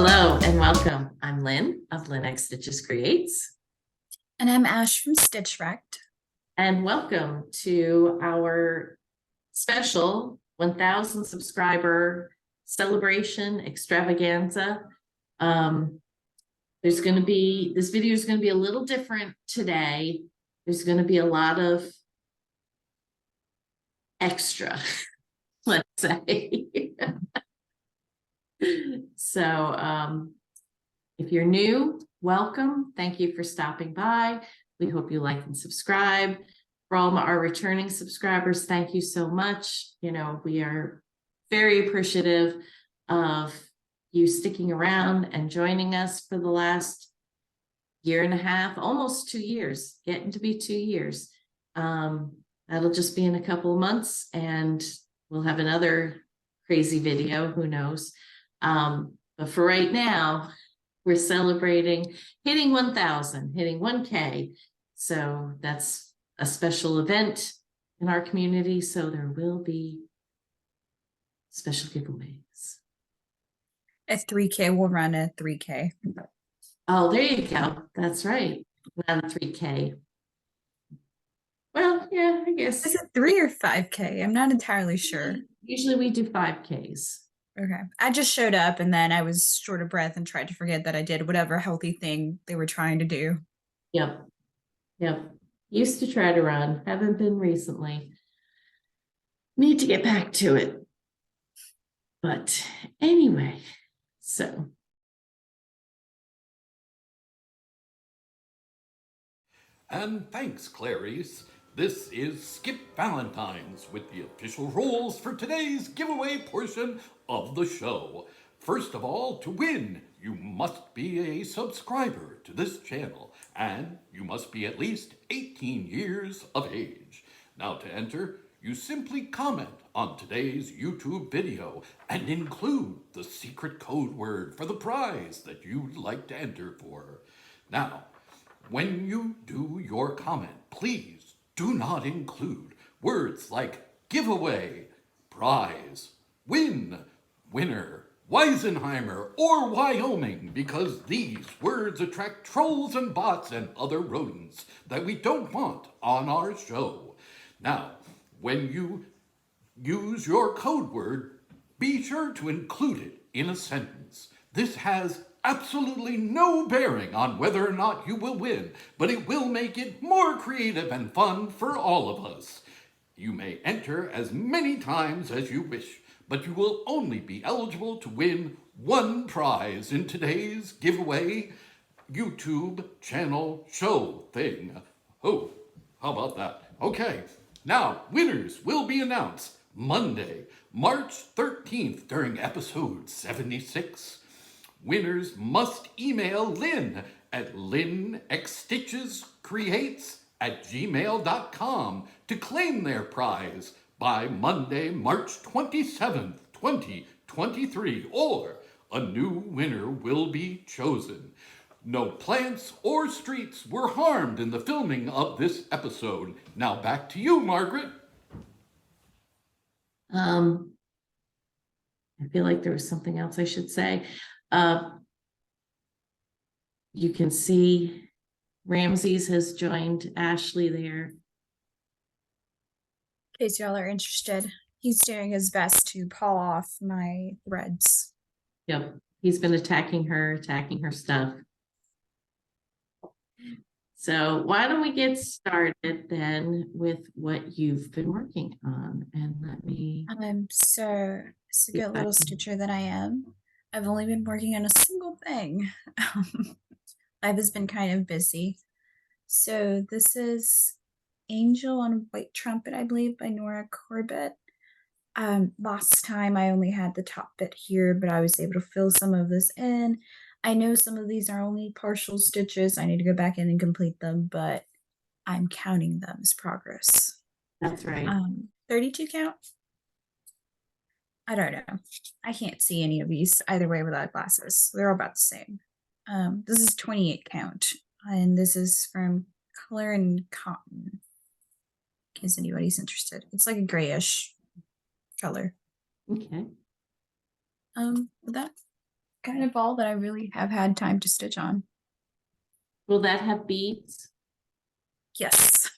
Hello and welcome. I'm Lynn of Lynn X Stitches Creates. And I'm Ash from Stitch Wrecked. And welcome to our special 1,000 subscriber celebration extravaganza. This video is going to be a little different today. There's going to be a lot of extra, let's say. So if you're new, welcome. Thank you for stopping by. We hope you like and subscribe. For all our returning subscribers, thank you so much. You know, we are very appreciative of you sticking around and joining us for the last year and a half, almost 2 years, getting to be 2 years. That'll just be in a couple of months and we'll have another crazy video, who knows. But for right now, we're celebrating hitting 1,000, hitting 1K. So that's a special event in our community. So there will be special giveaways. At 3K, we'll run a 3K. Oh, there you go. That's right. Not a 3K. Well, yeah, I guess. Is it 3 or 5K? I'm not entirely sure. Usually we do 5Ks. Okay. I just showed up and then I was short of breath and tried to forget that I did whatever healthy thing they were trying to do. Yep. Used to try to run. Haven't been recently. Need to get back to it. But anyway, so. And thanks, Clarice. This is Skip Valentine's with the official rules for today's giveaway portion of the show. First of all, to win, you must be a subscriber to this channel, and you must be at least 18 years of age. Now to enter, you simply comment on today's YouTube video and include the secret code word for the prize that you'd like to enter for. Now, when you do your comment, please do not include words like giveaway, prize, win, winner, Weisenheimer, or Wyoming, because these words attract trolls and bots and other rodents that we don't want on our show. Now, when you use your code word, be sure to include it in a sentence. This has absolutely no bearing on whether or not you will win, but it will make it more creative and fun for all of us. You may enter as many times as you wish, but you will only be eligible to win one prize in today's giveaway YouTube channel show thing. Oh, how about that? Okay, now winners will be announced Monday, March 13th during episode 76. Winners must email Lynn at lynnxstitchescreates@gmail.com to claim their prize by Monday, March 27th, 2023, or a new winner will be chosen. No plants or streets were harmed in the filming of this episode. Now back to you, Margaret. I feel like there was something else I should say. You can see Ramses has joined Ashley there. In case y'all are interested, he's doing his best to paw off my threads. Yep, he's been attacking her stuff. So why don't we get started then with what you've been working on? And let me... So it's a good little stitcher that I am. I've only been working on a single thing. Life has been kind of busy. So this is Angel on White Trumpet, I believe, by Nora Corbett. Last time I only had the top bit here, but I was able to fill some of this in. I know some of these are only partial stitches. I need to go back in and complete them, but I'm counting them as progress. That's right. 32 count? I don't know. I can't see any of these either way without glasses. They're all about the same. This is 28 count, and this is from Color and Cotton, in case anybody's interested. It's like a grayish color. Okay. With that, kind of all that I really have had time to stitch on. Will that have beads? Yes.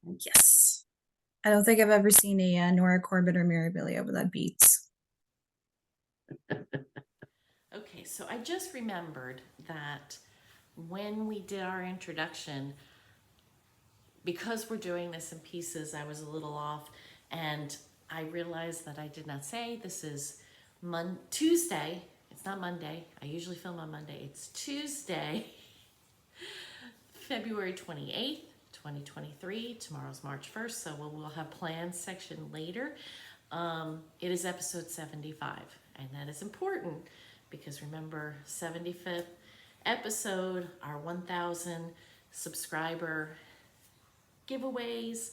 Yes. I don't think I've ever seen a Nora Corbett or Meridian without beats. Okay, so I just remembered that when we did our introduction, because we're doing this in pieces, I was a little off, and I realized that I did not say this is Tuesday. It's not Monday. I usually film on Monday. It's Tuesday, February 28th, 2023. Tomorrow's March 1st, so we'll have plans section later. It is episode 75, and that is important because remember, 75th episode, our 1,000 subscriber giveaways.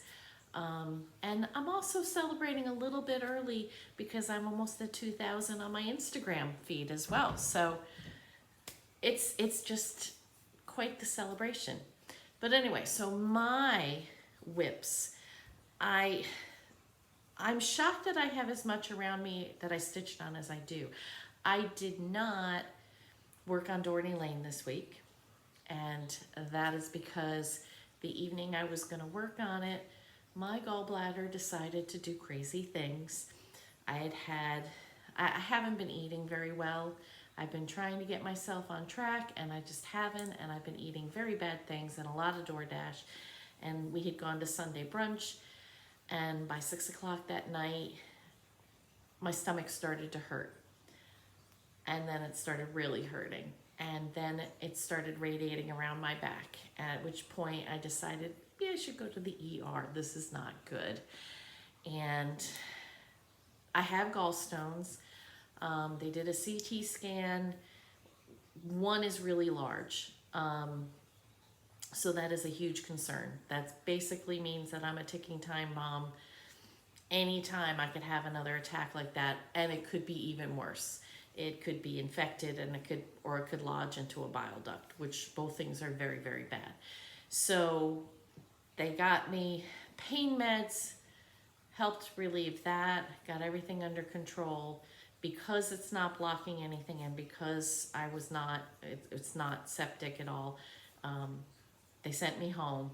And I'm also celebrating a little bit early because I'm almost at 2,000 on my Instagram feed as well. So it's just quite the celebration. But anyway, so my whips, I'm shocked that I have as much around me that I stitched on as I do. I did not work on Dorney Lane this week, and that is because the evening I was going to work on it, my gallbladder decided to do crazy things. I haven't been eating very well. I've been trying to get myself on track, and I just haven't, and I've been eating very bad things and a lot of DoorDash, and we had gone to Sunday brunch, and by 6 o'clock that night, my stomach started to hurt. And then it started really hurting. And then it started radiating around my back, at which point I decided, I should go to the ER. This is not good. And I have gallstones. They did a CT scan. One is really large. So that is a huge concern. That basically means that I'm a ticking time bomb. Anytime I could have another attack like that, and it could be even worse. It could be infected, and it could lodge into a bile duct, which both things are very, very bad. So they got me pain meds, helped relieve that, got everything under control. Because it's not blocking anything, and because it's not septic at all, they sent me home.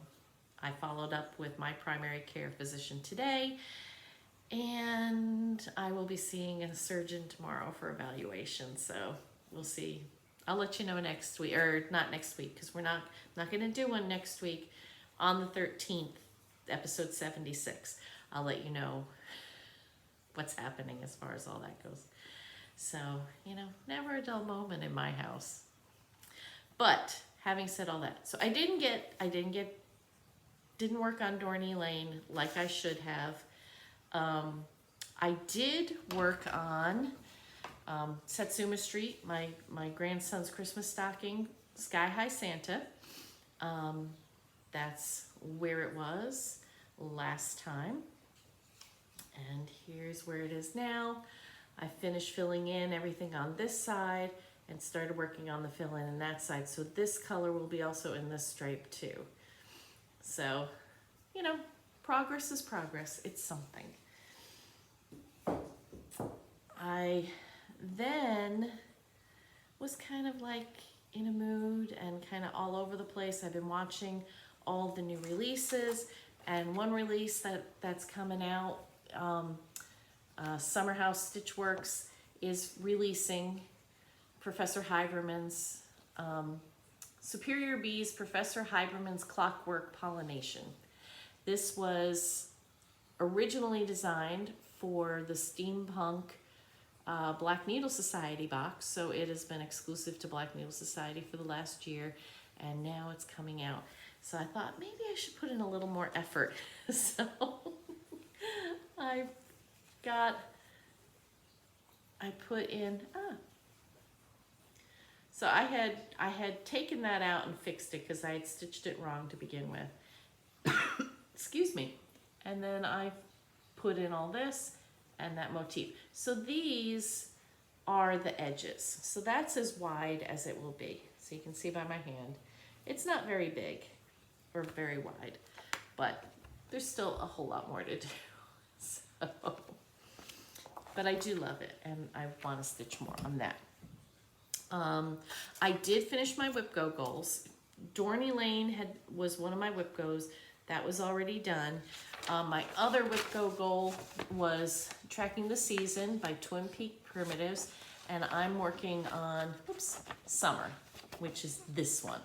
I followed up with my primary care physician today, and I will be seeing a surgeon tomorrow for evaluation. So we'll see. I'll let you know next week, or not next week, because we're not going to do one next week. On the 13th, episode 76, I'll let you know what's happening as far as all that goes. So, never a dull moment in my house. But having said all that, so I didn't work on Dorney Lane like I should have. I did work on Satsuma Street, my grandson's Christmas stocking, Sky High Santa. That's where it was last time. And here's where it is now. I finished filling in everything on this side and started working on the fill-in on that side. So this color will be also in this stripe too. So, progress is progress. It's something. I then was kind of like in a mood and kind of all over the place. I've been watching all the new releases, and one release that's coming out, Summer House Stitchworks is releasing Professor Heiberman's Superior Bees, Professor Heiberman's Clockwork Pollination. This was originally designed for the Steampunk Black Needle Society box, so it has been exclusive to Black Needle Society for the last year, and now it's coming out. So I thought maybe I should put in a little more effort. So I put in, so I had taken that out and fixed it because I had stitched it wrong to begin with. Excuse me. And then I put in all this and that motif. So these are the edges. So that's as wide as it will be. So you can see by my hand. It's not very big or very wide, but there's still a whole lot more to do. So but I do love it, and I want to stitch more on that. I did finish my whip go goals. Dorney Lane was one of my whip goes. That was already done. My other whip go goal was Tracking the Season by Twin Peak Primitives, and I'm working on, Summer, which is this one.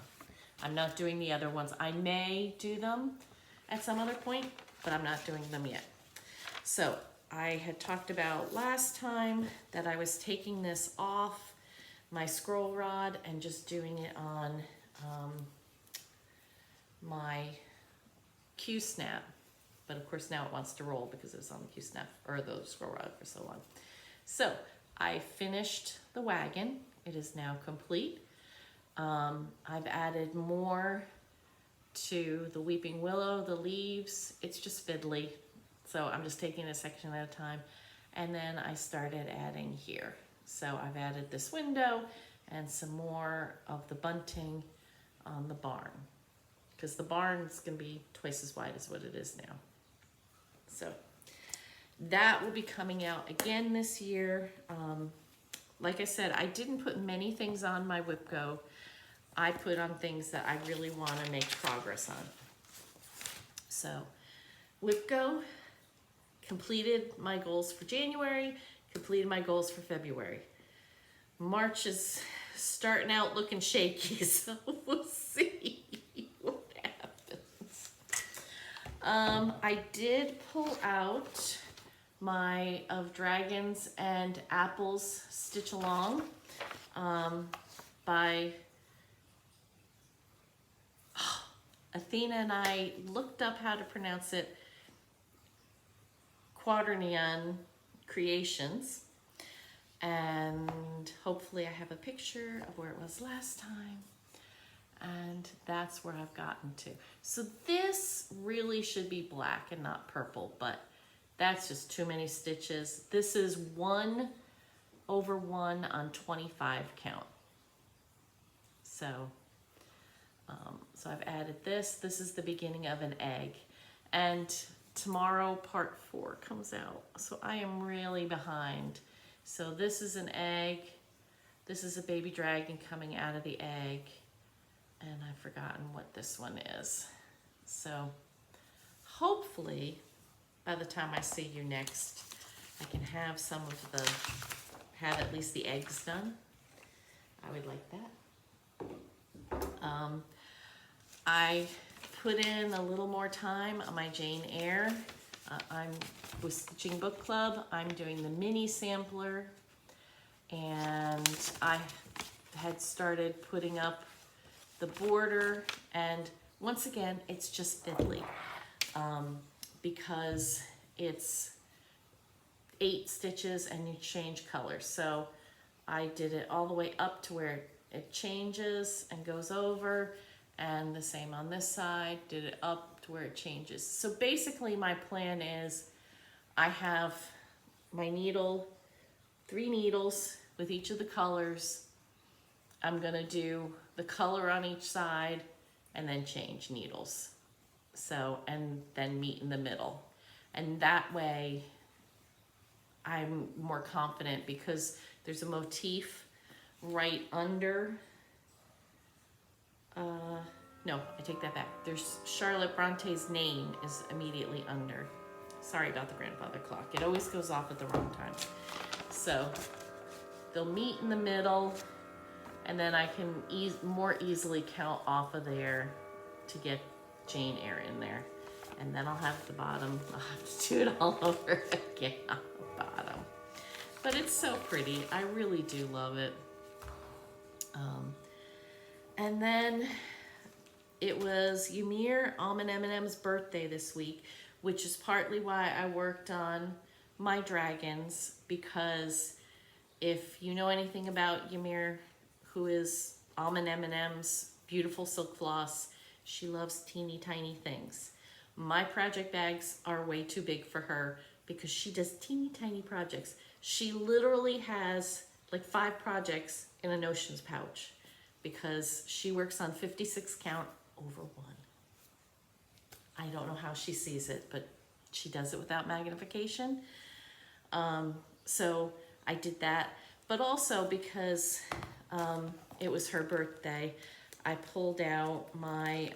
I'm not doing the other ones. I may do them at some other point, but I'm not doing them yet. So I had talked about last time that I was taking this off my scroll rod and just doing it on my Q-snap. But of course now it wants to roll because it was on the Q-snap or the scroll rod for so long. So I finished the wagon. It is now complete. I've added more to the weeping willow, the leaves. It's just fiddly. So I'm just taking a section at a time. And then I started adding here. So I've added this window and some more of the bunting on the barn, because the barn's gonna be twice as wide as what it is now. So that will be coming out again this year. Like I said, I didn't put many things on my whip go. I put on things that I really want to make progress on. So whip go, completed my goals for January, completed my goals for February. March is starting out looking shaky, so we'll see what happens. I did pull out my Of Dragons and Apples Stitch Along by Athena, and I looked up how to pronounce it, Quaternion Creations, and hopefully I have a picture of where it was last time, and that's where I've gotten to. So this really should be black and not purple, but that's just too many stitches. This is 1 over 1 on 25 count. So I've added this. This is the beginning of an egg. And tomorrow part 4 comes out. So I am really behind. So this is an egg. This is a baby dragon coming out of the egg. And I've forgotten what this one is. So hopefully by the time I see you next, I can have have at least the eggs done. I would like that. I put in a little more time on my Jane Eyre. I'm with Stitching Book Club. I'm doing the mini sampler, and I had started putting up the border, and once again, it's just fiddly because it's 8 stitches and you change colors. So I did it all the way up to where it changes and goes over, and the same on this side, did it up to where it changes. So basically my plan is I have my needle, 3 needles with each of the colors. I'm gonna do the color on each side and then change needles. So, and then meet in the middle. And that way I'm more confident because there's a motif right under, no, I take that back. There's Charlotte Bronte's name is immediately under. Sorry about the grandfather clock. It always goes off at the wrong time. So they'll meet in the middle, and then I can more easily count off of there to get Jane Eyre in there. And then I'll have the bottom. I'll have to do it all over again on the bottom. But it's so pretty. I really do love it. And then it was Ymir Almond M&M's birthday this week, which is partly why I worked on my dragons, because if you know anything about Ymir, who is Almond M&M's beautiful silk floss, she loves teeny tiny things. My project bags are way too big for her because she does teeny tiny projects. She literally has like 5 projects in a notions pouch because she works on 56 count over 1. I don't know how she sees it, but she does it without magnification. So I did that, but also because it was her birthday, I pulled out my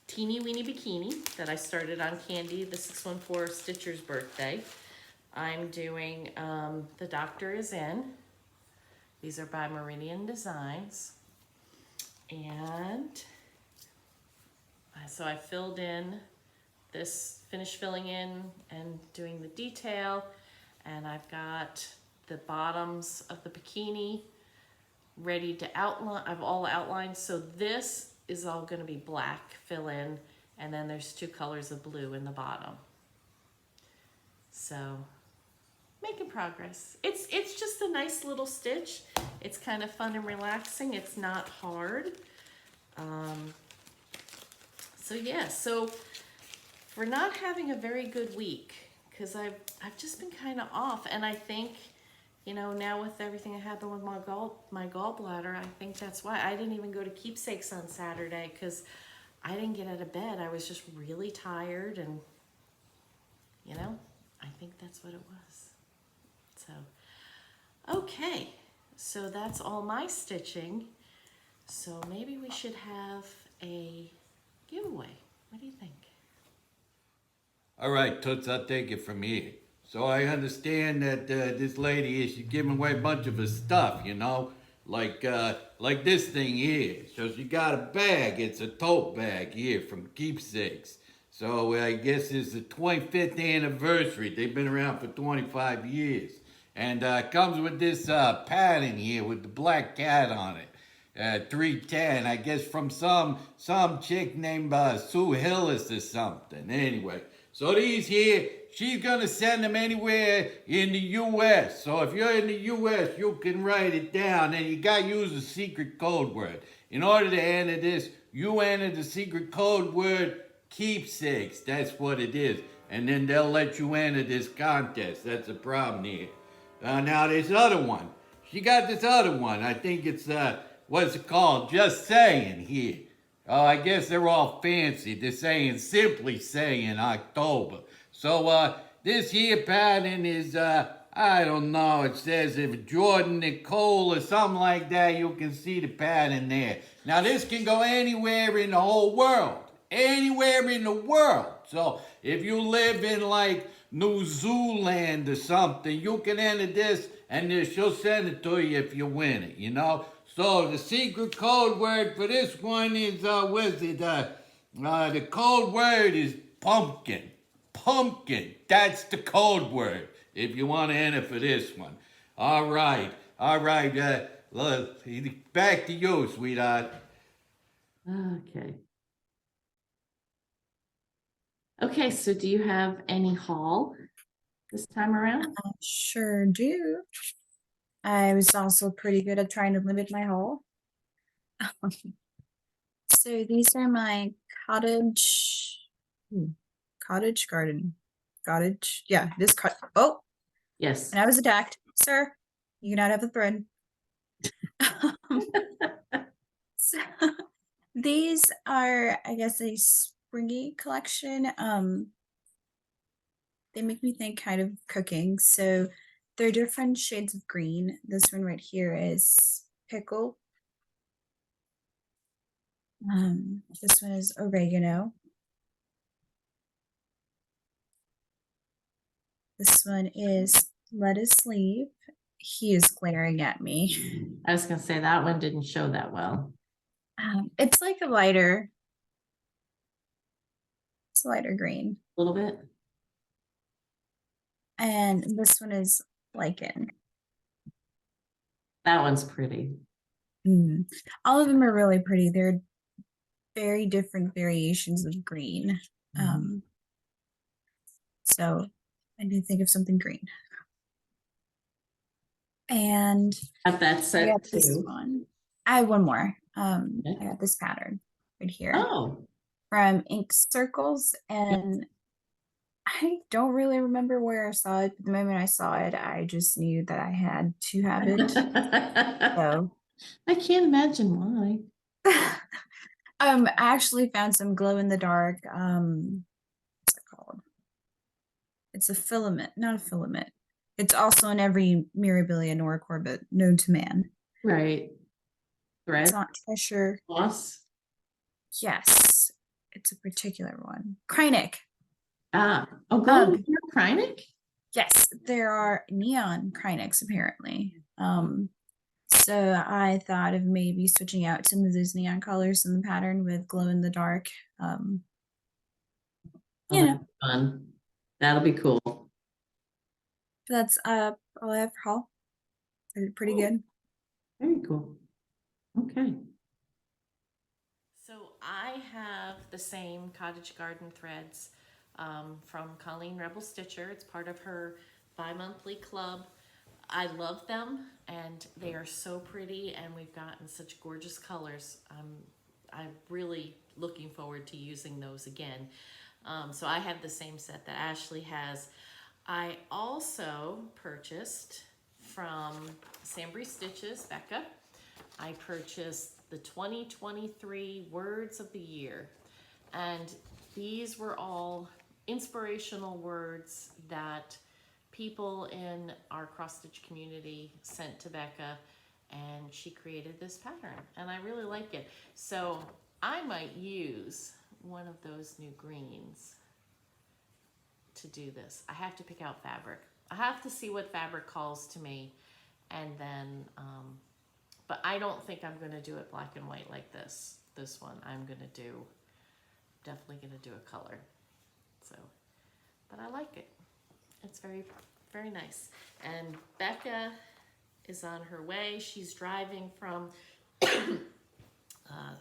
teeny weeny bikini that I started on Candy, the 614 Stitcher's birthday. I'm doing The Doctor Is In. These are by Meridian Designs. And so I filled in finished filling in and doing the detail. And I've got the bottoms of the bikini ready to outline. I've all outlined. So this is all going to be black, fill in. And then there's 2 colors of blue in the bottom. So making progress. It's just a nice little stitch. It's kind of fun and relaxing. It's not hard. So yeah, so for not having a very good week, because I've just been kind of off, and I think, you know, now with everything that happened with my gallbladder, I think that's why I didn't even go to Keepsakes on Saturday, because I didn't get out of bed. I was just really tired, and you know, I think that's what it was. So, okay, so that's all my stitching. So maybe we should have a giveaway. What do you think? All right, Toots, I'll take it from here. So I understand that this lady is giving away a bunch of her stuff, you know, like this thing here. So she got a bag. It's a tote bag here from Keepsakes. So I guess it's the 25th anniversary. They've been around for 25 years. And comes with this pattern here with the black cat on it. 310, I guess from some chick named Sue Hillis or something. Anyway, so these here, she's gonna send them anywhere in the U.S. So if you're in the U.S., you can write it down, and you gotta use a secret code word. In order to enter this, you enter the secret code word Keepsakes. That's what it is. And then they'll let you enter this contest. That's the problem here. Now this other one. She got this other one. I think it's, what's it called? Just Saying here. Oh, I guess they're all fancy. They're saying, simply saying October. So, this here pattern is, I don't know, it says if Jordan Nicole or something like that, you can see the pattern there. Now, this can go anywhere in the whole world. Anywhere in the world. So, if you live in, like, New Zealand or something, you can enter this, and she'll send it to you if you win it, you know? So the secret code word for this one is, what's it? The code word is pumpkin. Pumpkin. That's the code word if you want to enter for this one. All right. Look, back to you, sweetheart. Okay. Okay, so do you have any haul this time around? I sure do. I was also pretty good at trying to limit my haul. So these are my cottage garden. Cottage. Yeah, this oh, Yes. and I was attacked. Sir, you cannot have the thread. So, these are, I guess, a springy collection. They make me think kind of cooking. So they're different shades of green. This one right here is pickle. This one is oregano. This one is lettuce leaf. He is glaring at me. I was gonna say that one didn't show that well. It's like a lighter. It's a lighter green. A little bit. And this one is lichen. That one's pretty. All of them are really pretty. They're very different variations of green. So I did think of something green. And Got that set I got this too. one. I have one more. Okay. I got this pattern right here. Oh. From Ink Circles, and I don't really remember where I saw it, but the moment I saw it, I just knew that I had to have it. So I can't imagine why. I actually found some glow in the dark. What's it called? It's a filament, not a filament. It's also in every Mirabilia Nora Corbett known to man. Right. Thread. It's not treasure. Floss. Yes, it's a particular one. Krynic. Oh, gold Ugh. Krynic? Yes, there are neon Krynics apparently. So I thought of maybe switching out some of those neon colors in the pattern with glow in the dark. Oh, You know, that'll be fun. That'll be cool. that's all I have for haul. They're pretty good. Very cool. Okay. So I have the same cottage garden threads from Colleen Rebel Stitcher. It's part of her bi-monthly club. I love them and they are so pretty and we've gotten such gorgeous colors. I'm really looking forward to using those again. So I have the same set that Ashley has. I also purchased from Sambry Stitches, Becca. I purchased the 2023 Words of the Year. And these were all inspirational words that people in our cross-stitch community sent to Becca, and she created this pattern. And I really like it. So I might use one of those new greens to do this. I have to pick out fabric. I have to see what fabric calls to me, and then but I don't think I'm going to do it black and white like this one. I'm going to do, definitely going to do a color. So, but I like it. It's very, very nice. And Becca is on her way. She's driving from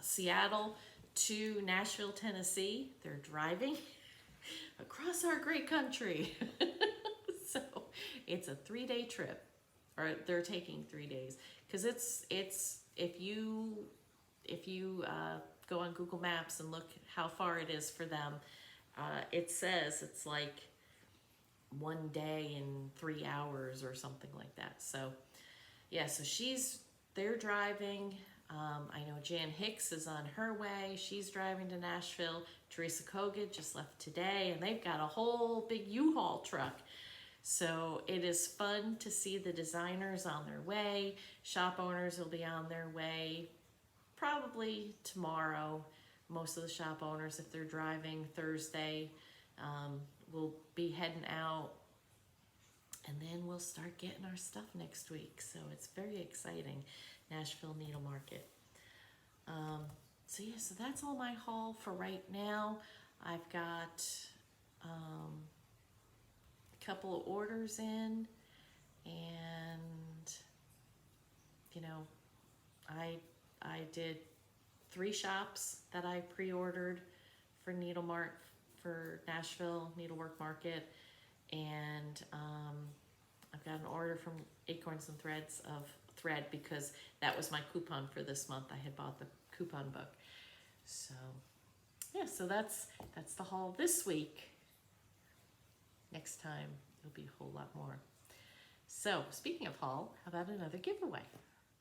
Seattle to Nashville, Tennessee. They're driving across our great country. So it's a 3-day trip, or they're taking 3 days. Because it's if you go on Google Maps and look how far it is for them, it says it's like 1 day and 3 hours or something like that. So yeah, so they're driving. I know Jan Hicks is on her way. She's driving to Nashville. Teresa Kogut just left today, and they've got a whole big U-Haul truck. So it is fun to see the designers on their way. Shop owners will be on their way probably tomorrow. Most of the shop owners, if they're driving Thursday, will be heading out. And then we'll start getting our stuff next week. So it's very exciting. Nashville Needle Market. So yeah, so that's all my haul for right now. I've got couple of orders in, and you know, I did 3 shops that I pre-ordered for for Nashville Needlework Market, and I've got an order from Acorns and Threads of thread because that was my coupon for this month. I had bought the coupon book. So yeah, so that's the haul this week. Next time, it'll be a whole lot more. So, speaking of haul, how about another giveaway?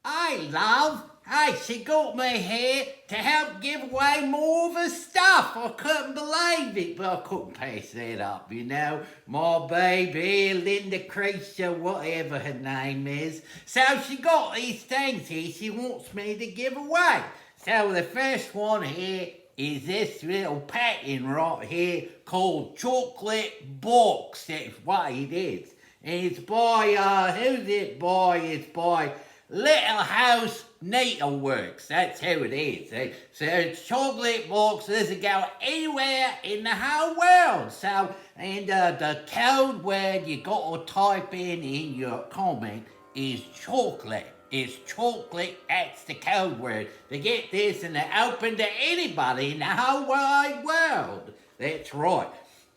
Hey, love. Hey, she got me here to help give away more of her stuff. I couldn't believe it, but I couldn't pass that up, you know. My baby, Linda Creature, whatever her name is. So she got these things here she wants me to give away. So the first one here is this little pattern right here called Chocolate Box. That's what it is. And it's by, who's it by? It's by Little House Needleworks. That's who it is. So it's Chocolate Box. This will go anywhere in the whole world. So, and the code word you got to type in your comment is chocolate. It's chocolate, that's the code word. To get this and they're open to anybody in the whole wide world. That's right.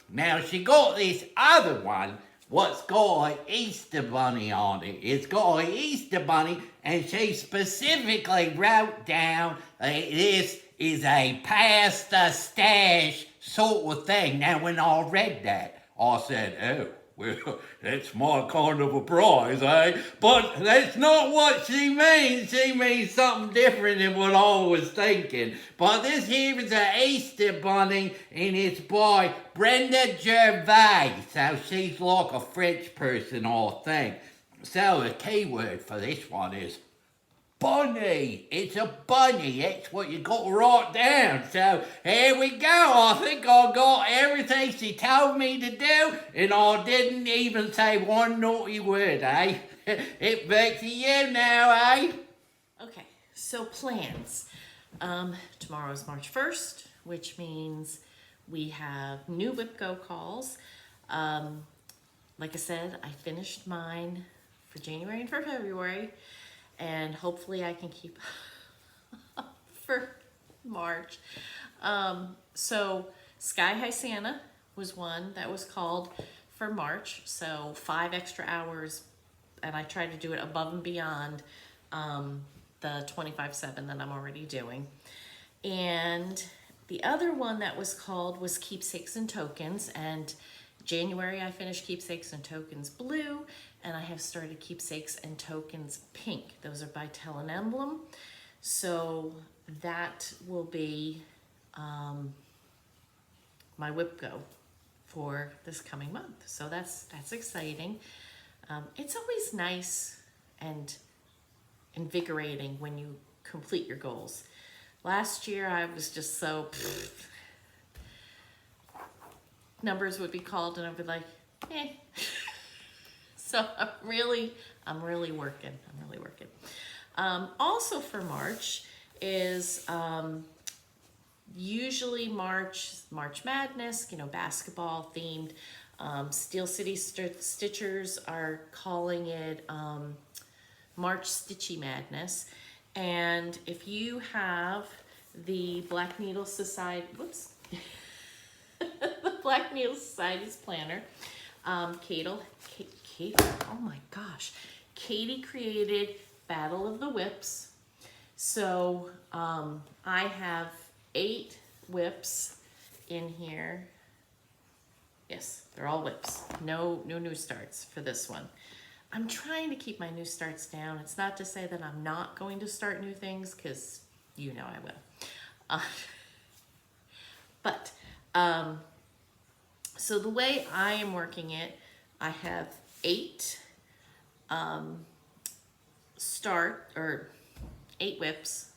Now she got this other one, what's got an Easter bunny on it. It's got an Easter bunny, and she specifically wrote down this is a pasta stash sort of thing. Now when I read that, I said, oh, Well, that's my kind of a prize, eh? But that's not what she means. She means something different than what I was thinking. But this here is an Easter bunny, and it's by Brenda Gervais. So she's like a French person, I think. So the key word for this one is bunny. It's a bunny. That's what you got to write down. So here we go. I think I got everything she told me to do, and I didn't even say one naughty word, eh? It's back to you now, eh? Okay, so plans. Tomorrow's March 1st, which means we have new WIPCO calls. Like I said, I finished mine for January and for February, and hopefully I can keep for March. So Sky High Santa was one that was called for March, so 5 extra hours, and I tried to do it above and beyond the 25/7 that I'm already doing. And the other one that was called was Keepsakes and Tokens, and January I finished Keepsakes and Tokens Blue, and I have started Keepsakes and Tokens Pink. Those are by Tell an Emblem. So that will be my WIPCO for this coming month. So that's exciting. It's always nice and invigorating when you complete your goals. Last year I was just so numbers would be called and I'd be like, eh. So I'm really working. I'm really working. Also for March is usually March Madness, basketball themed. Steel City Stitchers are calling it March Stitchy Madness. And if you have the Black Needle Society, the Black Needle Society's planner, Katie, oh my gosh, Katie created Battle of the Whips. So I have 8 whips in here. Yes, they're all whips. No new starts for this one. I'm trying to keep my new starts down. It's not to say that I'm not going to start new things, because I will. But so the way I am working it, I have 8 8 whips,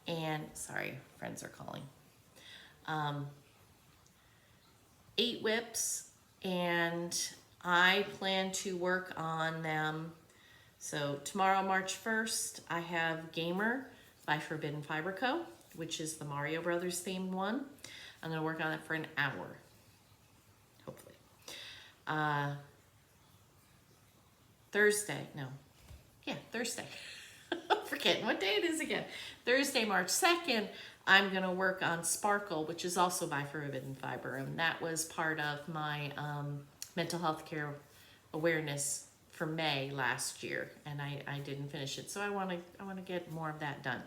and sorry, friends are calling. 8 whips, and I plan to work on them. So tomorrow, March 1st, I have Gamer by Forbidden Fiber Co., which is the Mario Brothers themed one. I'm going to work on it for an hour, hopefully. Thursday. I'm forgetting what day it is again. Thursday, March 2nd, I'm going to work on Sparkle, which is also by Forbidden Fiber, and that was part of my mental health care awareness for May last year, and I didn't finish it, so I want to get more of that done.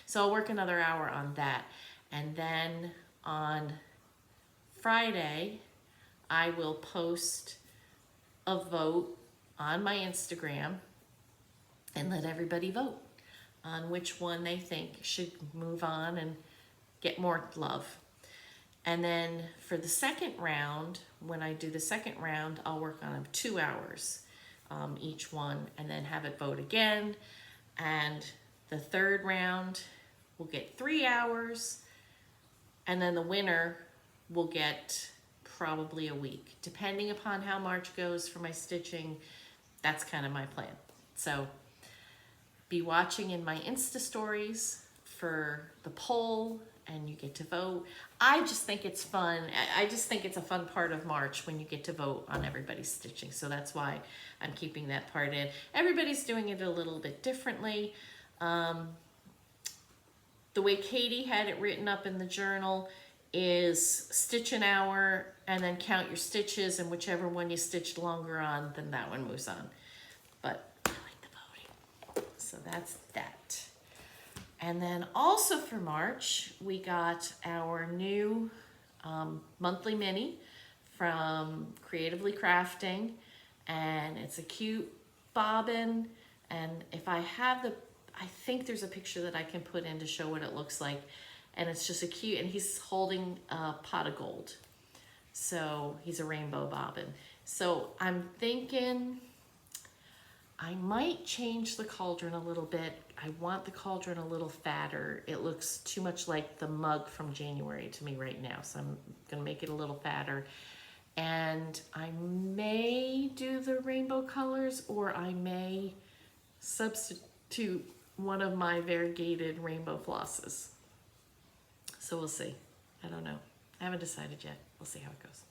So I'll work another hour on that, and then on Friday I will post a vote on my Instagram and let everybody vote on which one they think should move on and get more love. And then for the second round, when I do the second round, I'll work on them 2 hours each one, and then have it vote again. And the third round will get 3 hours, and then the winner will get probably a week, depending upon how March goes for my stitching. That's kind of my plan. So be watching in my Insta stories for the poll, and you get to vote. I just think it's fun. I just think it's a fun part of March when you get to vote on everybody's stitching. So that's why I'm keeping that part in. Everybody's doing it a little bit differently. The way Katie had it written up in the journal is stitch an hour and then count your stitches, and whichever one you stitched longer on, then that one moves on. But I like the voting. So that's that. And then also for March, we got our new monthly mini from Creatively Crafting, and it's a cute bobbin. And if I have I think there's a picture that I can put in to show what it looks like. And it's just a cute, and he's holding a pot of gold. So he's a rainbow bobbin. So I'm thinking I might change the cauldron a little bit. I want the cauldron a little fatter. It looks too much like the mug from January to me right now. So I'm gonna make it a little fatter. And I may do the rainbow colors, or I may substitute one of my variegated rainbow flosses. So we'll see. I don't know. I haven't decided yet. We'll see how it goes.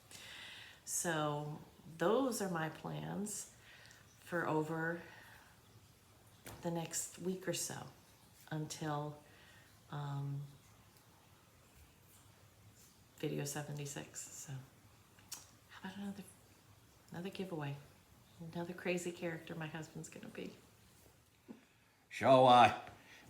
So those are my plans for over the next week or so until video 76. So how about another giveaway? Another crazy character my husband's gonna be. So,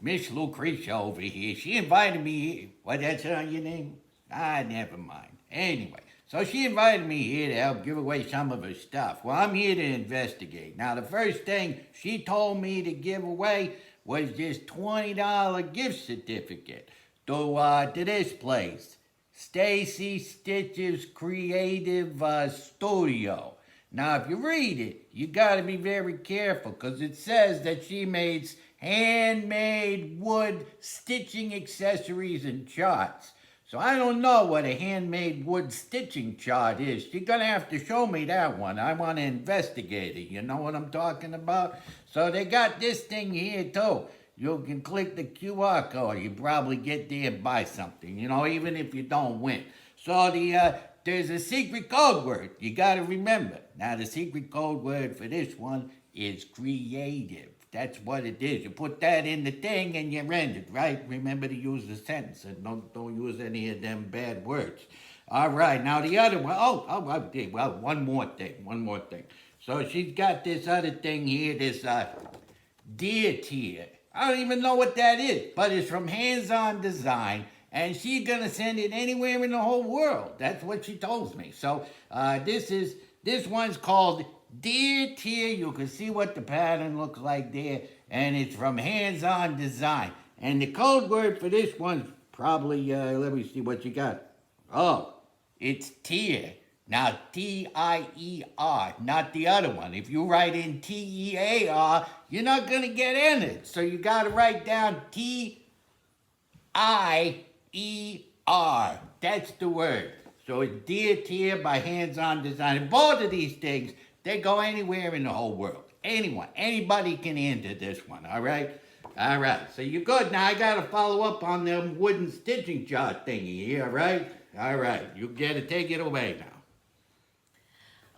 Miss Lucretia over here, she invited me here. What, that's not your name? Never mind. Anyway, so she invited me here to help give away some of her stuff. Well, I'm here to investigate. Now, the first thing she told me to give away was this $20 gift certificate to this place, Stacy Stitch's Creative Studio. Now, if you read it, you gotta be very careful, because it says that she makes handmade wood stitching accessories and charts. So I don't know what a handmade wood stitching chart is. You're gonna have to show me that one. I want to investigate it. You know what I'm talking about? So they got this thing here too. You can click the QR code. You probably get there and buy something, you know, even if you don't win. So there's a secret code word you gotta remember. Now the secret code word for this one is creative. That's what it is. You put that in the thing and you're ended, right? Remember to use the sentence and don't use any of them bad words. All right, now the other one. One more thing. So she's got this other thing here, this deer tier. I don't even know what that is, but it's from Hands On Design, and she's gonna send it anywhere in the whole world. That's what she told me. So this one's called Deer Tier. You can see what the pattern looks like there, and it's from Hands On Design. And the code word for this one's probably, let me see what you got. Oh, it's tier. Now, T-I-E-R, not the other one. If you write in T-E-A-R, you're not going to get entered. So you got to write down T-I-E-R. That's the word. So it's Deer Tier by Hands On Design. And both of these things, they go anywhere in the whole world. Anybody can enter this one, all right? All right, so you're good. Now I got to follow up on them wooden stitching chart thingy here, all right? All right, you get to take it away now.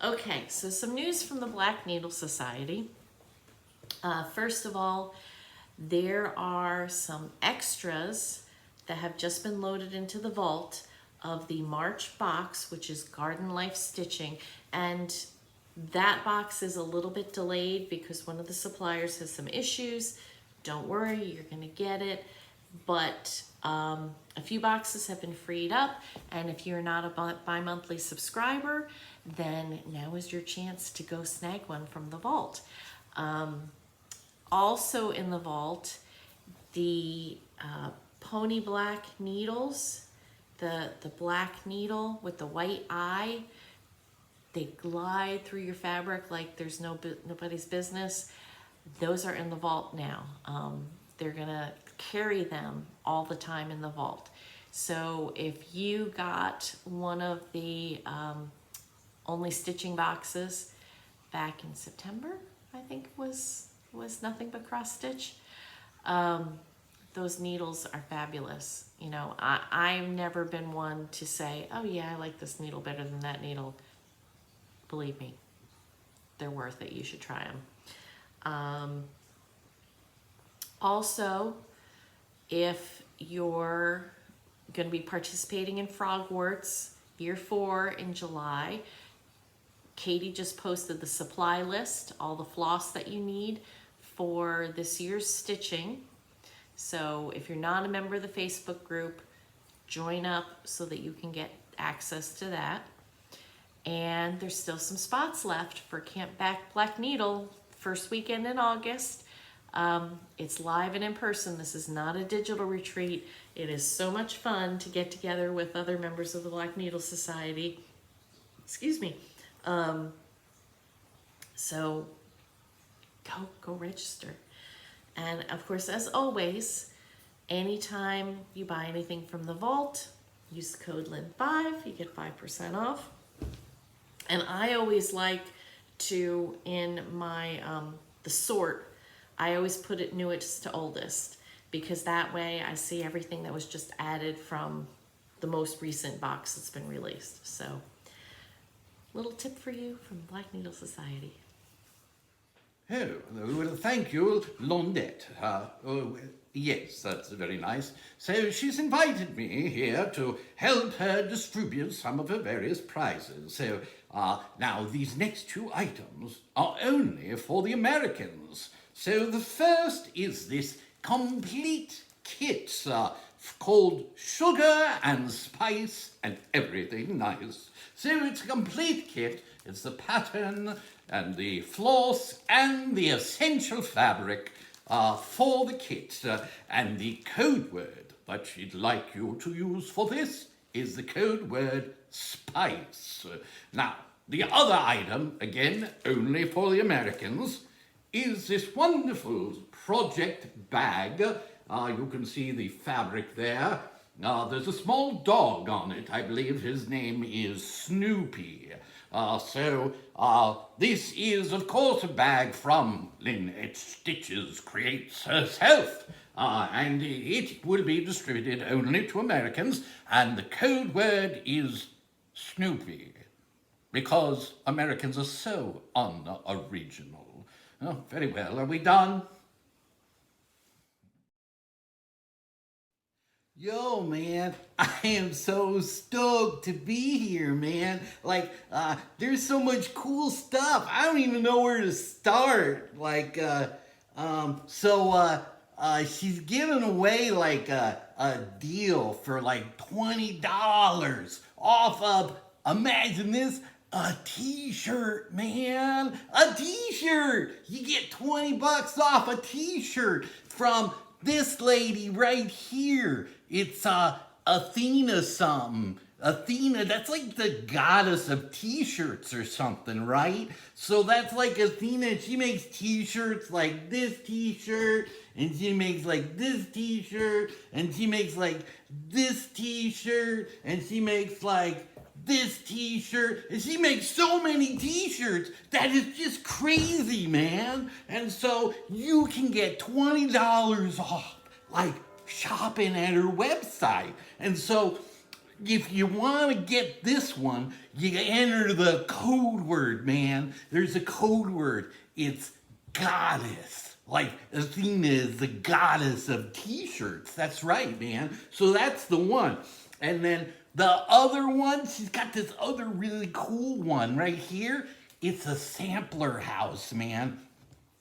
Okay, so some news from the Black Needle Society. First of all, there are some extras that have just been loaded into the vault of the March box, which is Garden Life Stitching. And that box is a little bit delayed because one of the suppliers has some issues. Don't worry, you're gonna get it. But a few boxes have been freed up, and if you're not a bi-monthly subscriber, then now is your chance to go snag one from the vault. Also in the vault, the pony black needles, the black needle with the white eye, they glide through your fabric like there's nobody's business. Those are in the vault now. They're gonna carry them all the time in the vault. So if you got one of the only stitching boxes back in September, I think was nothing but cross stitch, those needles are fabulous. You know, I've never been one to say, oh yeah, I like this needle better than that needle. Believe me, they're worth it. You should try them. Also, if you're going to be participating in Frogwarts Year 4 in July, Katie just posted the supply list, all the floss that you need for this year's stitching. So if you're not a member of the Facebook group, join up so that you can get access to that. And there's still some spots left for Camp Black Needle, first weekend in August. It's live and in person. This is not a digital retreat. It is so much fun to get together with other members of the Black Needle Society. Excuse me. So go register. And of course, as always, anytime you buy anything from the vault, use the code Lynn5, you get 5% off. And I always like to, in my, the sort, I always put it newest to oldest, because that way I see everything that was just added from the most recent box that's been released. So, little tip for you from Black Needle Society. Oh, well, thank you, Londette. Yes, that's very nice. So she's invited me here to help her distribute some of her various prizes. So now these next two items are only for the Americans. So the first is this complete kit called Sugar and Spice and Everything Nice. So it's a complete kit. It's the pattern and the floss and the essential fabric for the kit. And the code word that she'd like you to use for this is the code word spice. Now, the other item, again, only for the Americans, is this wonderful project bag. You can see the fabric there. There's a small dog on it. I believe his name is Snoopy. This is, of course, a bag from Lynn Stitches Creates herself. And it will be distributed only to Americans. And the code word is Snoopy, because Americans are so unoriginal. Oh, very well. Are we done? Yo, man, I am so stoked to be here, man. Like, there's so much cool stuff. I don't even know where to start. Like, she's giving away like a deal for like $20 off of, imagine this, a t-shirt, man. A t-shirt. You get $20 off a t-shirt from this lady right here. It's Athena something. Athena, that's like the goddess of t-shirts or something, right? So that's like Athena. She makes t-shirts like this t-shirt, and she makes like this t-shirt, and she makes like this t-shirt, and she makes like this t-shirt, and she makes so many t-shirts that it's just crazy, man. And so you can get $20 off, like shopping at her website. And so if you want to get this one, you enter the code word, man. There's a code word. It's goddess. Like Athena is the goddess of t-shirts. That's right, man. So that's the one. And then the other one, she's got this other really cool one right here. It's a sampler house, man.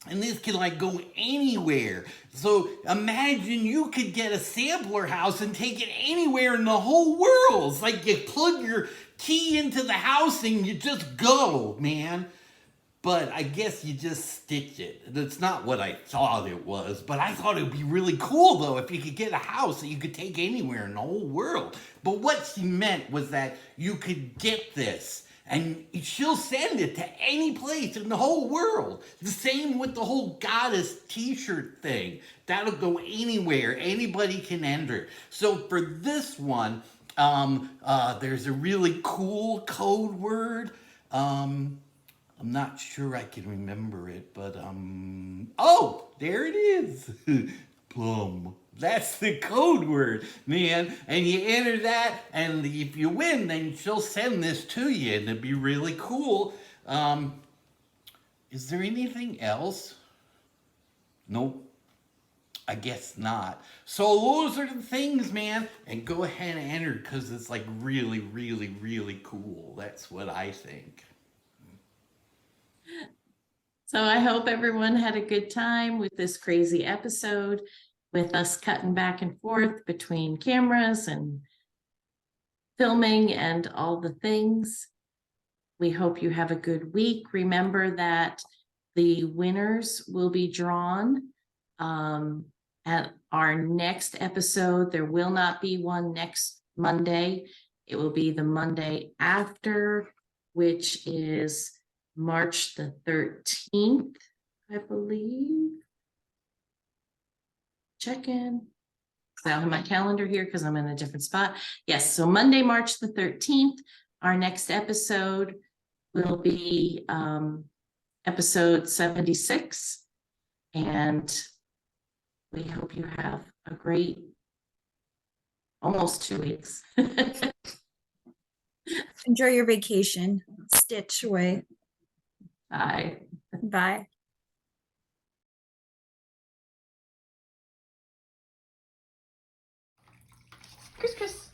And this can like go anywhere. So imagine you could get a sampler house and take it anywhere in the whole world. It's like you plug your key into the house and you just go, man. But I guess you just stitch it. That's not what I thought it was. But I thought it would be really cool, though, if you could get a house that you could take anywhere in the whole world. But what she meant was that you could get this, and she'll send it to any place in the whole world. The same with the whole goddess t-shirt thing. That'll go anywhere. Anybody can enter. So for this one, there's a really cool code word. I'm not sure I can remember it, but, oh, there it is. Plum. That's the code word, man. And you enter that, and if you win, then she'll send this to you, and it'd be really cool. Is there anything else? Nope. I guess not. So those are the things, man. And go ahead and enter, because it's like really, really, really cool. That's what I think. So I hope everyone had a good time with this crazy episode, with us cutting back and forth between cameras and filming and all the things. We hope you have a good week. Remember that the winners will be drawn at our next episode. There will not be one next Monday. It will be the Monday after, which is March the 13th, I believe. Check in. I don't have my calendar here because I'm in a different spot. Yes, so Monday, March the 13th, our next episode will be episode 76. And we hope you have a great almost 2 weeks. Enjoy your vacation. Stitch away. Bye. Bye. Chris.